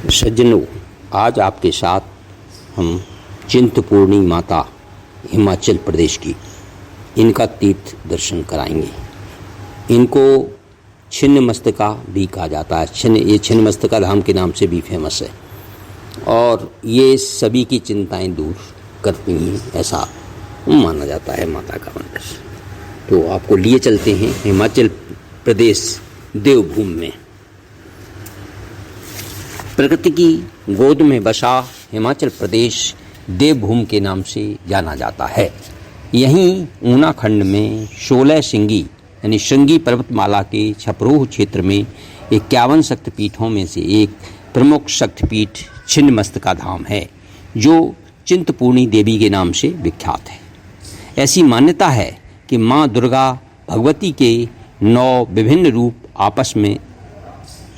सज्जनों, आज आपके साथ हम चिंतपूर्णी माता हिमाचल प्रदेश की इनका तीर्थ दर्शन कराएंगे। इनको छिन्नमस्तिका भी कहा जाता है। ये छिन्नमस्तिका धाम के नाम से भी फेमस है और ये सभी की चिंताएं दूर करती हैं, ऐसा माना जाता है माता का मंदिर। तो आपको लिए चलते हैं हिमाचल प्रदेश देवभूमि में। प्रकृति की गोद में बसा हिमाचल प्रदेश देवभूमि के नाम से जाना जाता है। यहीं ऊना खंड में 16 श्रृंगी यानी श्रृंगी पर्वतमाला के छपरोह क्षेत्र में 51 शक्तिपीठों में से एक प्रमुख शक्तिपीठ छिन्नमस्तिका धाम है, जो चिंतपूर्णी देवी के नाम से विख्यात है। ऐसी मान्यता है कि माँ दुर्गा भगवती के 9 विभिन्न रूप आपस में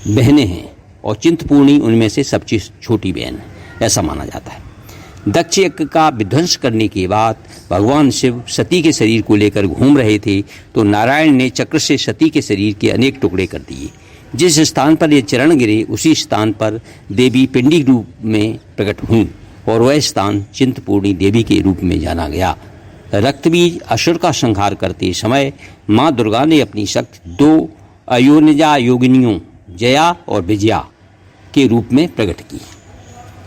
बहनें हैं और चिंतपूर्णी उनमें से सबसे छोटी बहन है, ऐसा माना जाता है। दक्ष यज्ञ का विध्वंस करने के बाद भगवान शिव सती के शरीर को लेकर घूम रहे थे तो नारायण ने चक्र से सती के शरीर के अनेक टुकड़े कर दिए। जिस स्थान पर ये चरण गिरे उसी स्थान पर देवी पिंडी रूप में प्रकट हुई और वह स्थान चिंतपूर्णी देवी के रूप में जाना गया। रक्तबीज असुर का संहार करते समय माँ दुर्गा ने अपनी शक्ति 2 अयोनिजा योगिनियों जया और विजया के रूप में प्रकट की,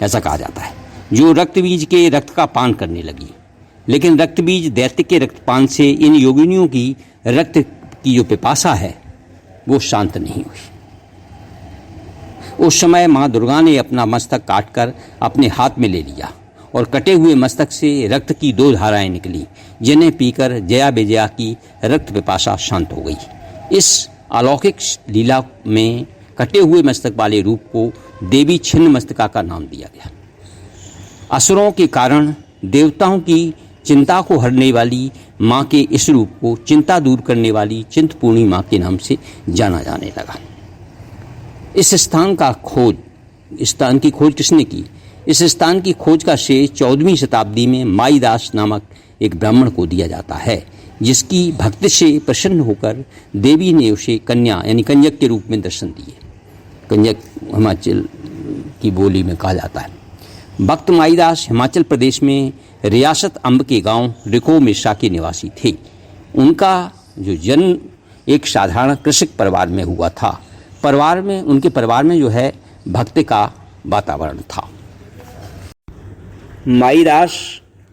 ऐसा कहा जाता है, जो रक्तबीज के रक्त का पान करने लगी। लेकिन रक्तबीज दैत्य के रक्तपान से इन योगिनियों की रक्त की जो पिपासा है वो शांत नहीं हुई। उस समय माँ दुर्गा ने अपना मस्तक काटकर अपने हाथ में ले लिया और कटे हुए मस्तक से रक्त की 2 धाराएं निकली, जिन्हें पीकर जया विजया की रक्त पिपासा शांत हो गई। इस अलौकिक लीला में कटे हुए मस्तक वाले रूप को देवी छिन्नमस्तिका का नाम दिया गया। असुरों के कारण देवताओं की चिंता को हरने वाली माँ के इस रूप को चिंता दूर करने वाली चिंतपूर्णी माँ के नाम से जाना जाने लगा। इस स्थान की खोज किसने की? इस स्थान की खोज का श्रेय 14वीं शताब्दी में माईदास नामक एक ब्राह्मण को दिया जाता है, जिसकी भक्ति से प्रसन्न होकर देवी ने उसे कन्या यानी कन्यक के रूप में दर्शन दिए। कन्यक हिमाचल की बोली में कहा जाता है। भक्त माईदास हिमाचल प्रदेश में रियासत अम्ब के गांव रिको मिश्रा के निवासी थे। उनका जो जन्म एक साधारण कृषक परिवार में हुआ था। उनके परिवार में जो है भक्ति का वातावरण था। माईदास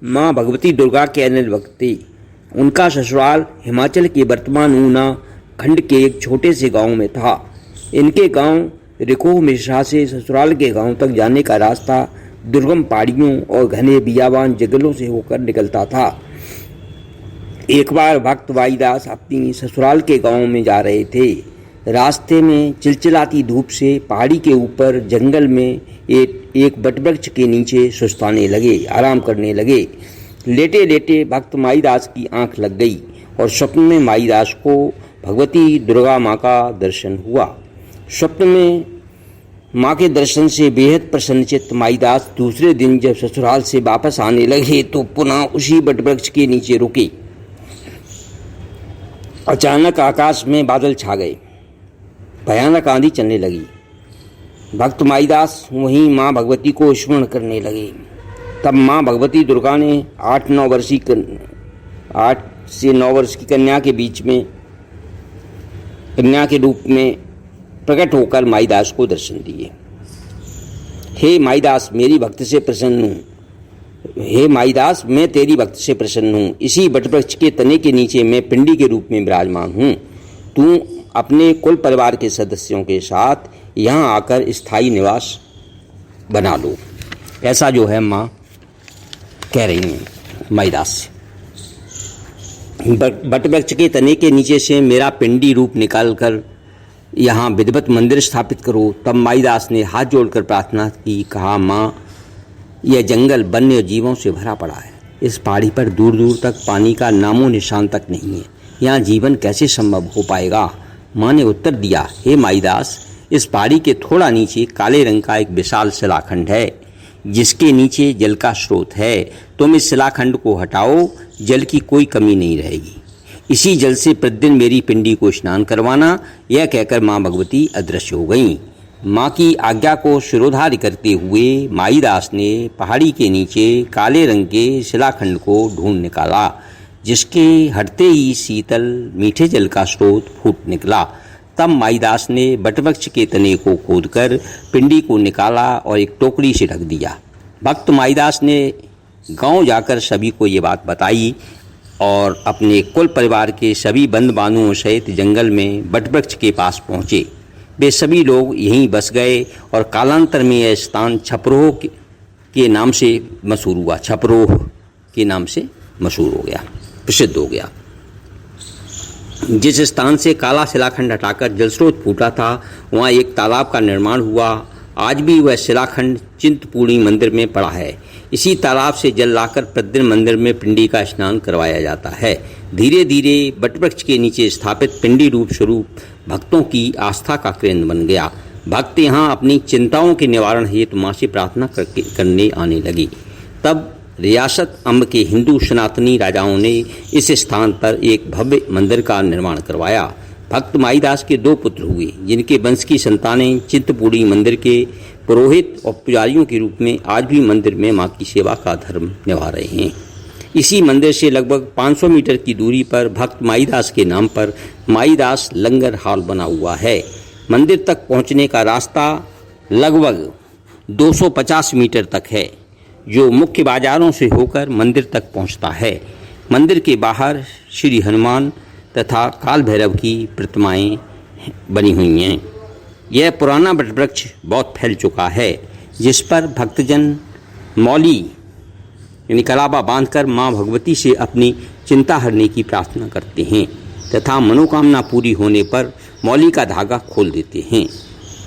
माँ भगवती दुर्गा के अनिल भक्त थे। उनका ससुराल हिमाचल के वर्तमान ऊना खंड के एक छोटे से गांव में था। इनके गांव रिको मिश्रा से ससुराल के गांव तक जाने का रास्ता दुर्गम पहाड़ियों और घने बियाबान जंगलों से होकर निकलता था। एक बार भक्त माईदास अपनी ससुराल के गांव में जा रहे थे। रास्ते में चिलचिलाती धूप से पहाड़ी के ऊपर जंगल में एक बटवृक्ष के नीचे सुस्ताने लगे, आराम करने लगे। लेटे लेटे भक्त माईदास की आंख लग गई और स्वप्न में माईदास को भगवती दुर्गा माँ का दर्शन हुआ। स्वप्न में माँ के दर्शन से बेहद प्रसन्नचित्त माईदास दूसरे दिन जब ससुराल से वापस आने लगे तो पुनः उसी बटवृक्ष के नीचे रुके। अचानक आकाश में बादल छा गए, भयानक आंधी चलने लगी। भक्त माईदास वहीं माँ भगवती को स्मरण करने लगे। तब माँ भगवती दुर्गा ने 8 से 9 वर्ष की कन्या के बीच में कन्या के रूप में प्रकट होकर माईदास को दर्शन दिए। हे माईदास, मेरी भक्ति से प्रसन्न हूँ। हे माईदास, मैं तेरी भक्ति से प्रसन्न हूँ। इसी वटवृक्ष के तने के नीचे मैं पिंडी के रूप में विराजमान हूँ। तू अपने कुल परिवार के सदस्यों के साथ यहाँ आकर स्थायी निवास बना लो, ऐसा जो है माँ कह रही हैं माईदास से। वटवृक्ष के तने के नीचे से मेरा पिंडी रूप निकाल कर यहाँ विधिवत मंदिर स्थापित करो। तब माईदास ने हाथ जोड़कर प्रार्थना की, कहा, माँ, यह जंगल वन्य जीवों से भरा पड़ा है। इस पहाड़ी पर दूर दूर तक पानी का नामो निशान तक नहीं है। यहाँ जीवन कैसे संभव हो पाएगा? माँ ने उत्तर दिया, हे माईदास, इस पहाड़ी के थोड़ा नीचे काले रंग का एक विशाल शिलाखंड है, जिसके नीचे जल का स्रोत है। तुम इस शिलाखंड को हटाओ, जल की कोई कमी नहीं रहेगी। इसी जल से प्रतिदिन मेरी पिंडी को स्नान करवाना। यह कहकर माँ भगवती अदृश्य हो गईं। माँ की आज्ञा को शिरोधार्य करते हुए माईदास ने पहाड़ी के नीचे काले रंग के शिलाखंड को ढूंढ निकाला, जिसके हटते ही शीतल मीठे जल का स्रोत फूट निकला। तब माईदास ने बटवृक्ष के तने को खोदकर पिंडी को निकाला और एक टोकरी से ढक दिया। भक्त माईदास ने गांव जाकर सभी को ये बात बताई और अपने कुल परिवार के सभी बंद बानुओं सहित जंगल में बटवृक्ष के पास पहुँचे। वे सभी लोग यहीं बस गए और कालांतर में यह स्थान छपरोह के नाम से मशहूर हुआ। छपरोह के नाम से मशहूर हो गया, प्रसिद्ध हो गया। जिस स्थान से काला शिलाखंड हटाकर जलस्रोत फूटा था, वहाँ एक तालाब का निर्माण हुआ। आज भी वह शिलाखंड चिंतपूर्णी मंदिर में पड़ा है। इसी तालाब से जल लाकर प्रतिदिन मंदिर में पिंडी का स्नान करवाया जाता है। धीरे धीरे बटवृक्ष के नीचे स्थापित पिंडी रूप स्वरूप भक्तों की आस्था का केंद्र बन गया। भक्त यहाँ अपनी चिंताओं के निवारण हेतु माँ से प्रार्थना करने आने लगी। तब रियासत अम्ब के हिंदू सनातनी राजाओं ने इस स्थान पर एक भव्य मंदिर का निर्माण करवाया। भक्त माईदास के 2 पुत्र हुए, जिनके वंश की संतानें चिंतपूर्णी मंदिर के पुरोहित और पुजारियों के रूप में आज भी मंदिर में माँ की सेवा का धर्म निभा रहे हैं। इसी मंदिर से लगभग 500 मीटर की दूरी पर भक्त माईदास के नाम पर माईदास लंगर हाल बना हुआ है। मंदिर तक पहुँचने का रास्ता लगभग 250 मीटर तक है, जो मुख्य बाजारों से होकर मंदिर तक पहुँचता है। मंदिर के बाहर श्री हनुमान तथा काल भैरव की प्रतिमाएं बनी हुई हैं। यह पुराना वटवृक्ष बहुत फैल चुका है, जिस पर भक्तजन मौली यानी कलाबा बांधकर माँ भगवती से अपनी चिंता हरने की प्रार्थना करते हैं तथा मनोकामना पूरी होने पर मौली का धागा खोल देते हैं।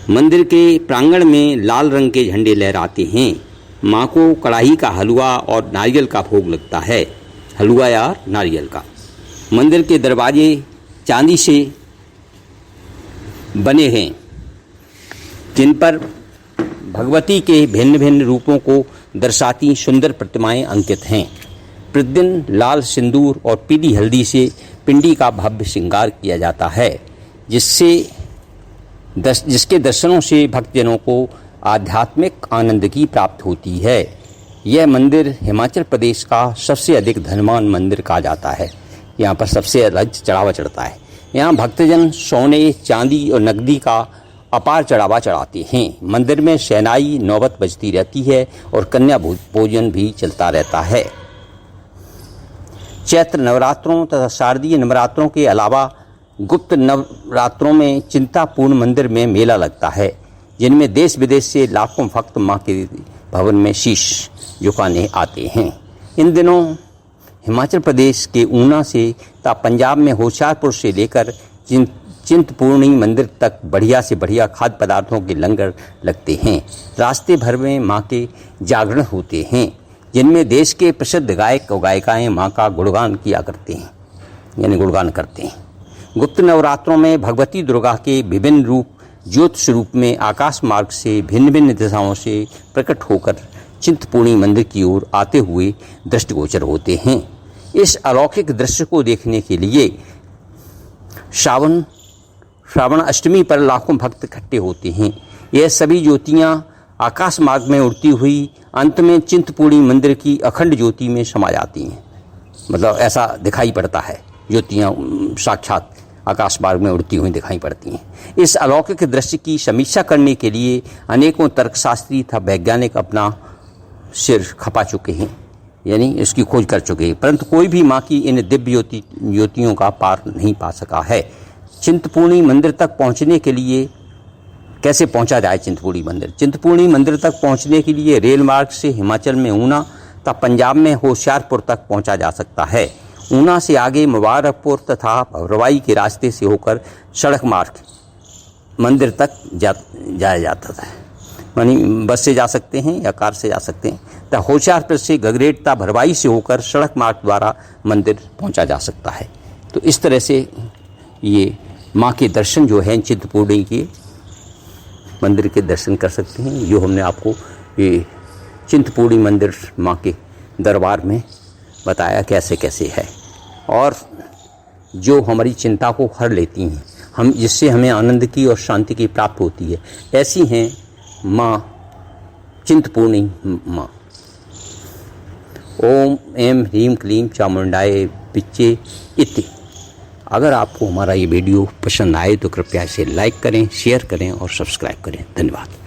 मंदिर के प्रांगण में लाल रंग के झंडे लहराते हैं। माँ को कढ़ाई का हलवा और नारियल का भोग लगता है, हलवा या नारियल का। मंदिर के दरवाजे चांदी से बने हैं, जिन पर भगवती के भिन्न भिन्न रूपों को दर्शाती सुंदर प्रतिमाएं अंकित हैं। प्रतिदिन लाल सिंदूर और पीली हल्दी से पिंडी का भव्य श्रृंगार किया जाता है, जिसके दर्शनों से भक्तजनों को आध्यात्मिक आनंद की प्राप्ति होती है। यह मंदिर हिमाचल प्रदेश का सबसे अधिक धनवान मंदिर कहा जाता है। यहाँ पर सबसे अधिक चढ़ावा चढ़ता है। यहाँ भक्तजन सोने, चांदी और नकदी का अपार चढ़ावा चढ़ाते हैं। मंदिर में शहनाई नौबत बजती रहती है और कन्या भोजन भी चलता रहता है। चैत्र नवरात्रों तथा शारदीय नवरात्रों के अलावा गुप्त नवरात्रों में चिंतापूर्ण मंदिर में मेला लगता है, जिनमें देश विदेश से लाखों भक्त माँ के भवन में शीश झुकाने आते हैं। इन दिनों हिमाचल प्रदेश के ऊना से तथा पंजाब में होशियारपुर से लेकर चिंतपूर्णी मंदिर तक बढ़िया से बढ़िया खाद्य पदार्थों के लंगर लगते हैं। रास्ते भर में माँ के जागरण होते हैं, जिनमें देश के प्रसिद्ध गायक और गायिकाएँ माँ का गुणगान किया करते हैं, यानी गुणगान करते हैं। गुप्त नवरात्रों में भगवती दुर्गा के विभिन्न रूप ज्योत स्वरूप में आकाश मार्ग से भिन्न भिन्न दिशाओं से प्रकट होकर चिंतपूर्णी मंदिर की ओर आते हुए दृष्टिगोचर होते हैं। इस अलौकिक दृश्य को देखने के लिए श्रावण अष्टमी पर लाखों भक्त इकट्ठे होते हैं। यह सभी ज्योतियाँ आकाश मार्ग में उड़ती हुई अंत में चिंतपूर्णी मंदिर की अखंड ज्योति में समा जाती हैं। मतलब ऐसा दिखाई पड़ता है, ज्योतियाँ साक्षात आकाश मार्ग में उड़ती हुई दिखाई पड़ती हैं। इस अलौकिक दृश्य की समीक्षा करने के लिए अनेकों तर्कशास्त्री तथा वैज्ञानिक अपना सिर खपा चुके हैं, यानी इसकी खोज कर चुके हैं, परंतु कोई भी माँ की इन दिव्य ज्योतियों का पार नहीं पा सका है। चिंतपूर्णी मंदिर तक पहुँचने के लिए कैसे पहुँचा जाए? चिंतपूर्णी मंदिर तक पहुँचने के लिए रेल मार्ग से हिमाचल में ऊना तथा पंजाब में होशियारपुर तक पहुँचा जा सकता है। ऊना से आगे मुबारकपुर तथा भवरवाई के रास्ते से होकर सड़क मार्ग मंदिर तक जाया जाता है, यानी बस से जा सकते हैं या कार से जा सकते हैं। तथा होशियारपुर से गगरेट तथा भरवाई से होकर सड़क मार्ग द्वारा मंदिर पहुंचा जा सकता है। तो इस तरह से ये माँ के दर्शन जो हैं चिंतपूर्णी के मंदिर के दर्शन कर सकते हैं। जो हमने आपको ये चिंतपूर्णी मंदिर माँ के दरबार में बताया कैसे कैसे है और जो हमारी चिंता को हर लेती हैं। जिससे हमें आनंद की और शांति की प्राप्त होती है। ऐसी हैं माँ चिंतपूर्णी माँ। ओम ऐं ह्रीं क्लीं चामुंडाय विच्चे इति। अगर आपको हमारा ये वीडियो पसंद आए तो कृपया इसे लाइक करें, शेयर करें और सब्सक्राइब करें। धन्यवाद।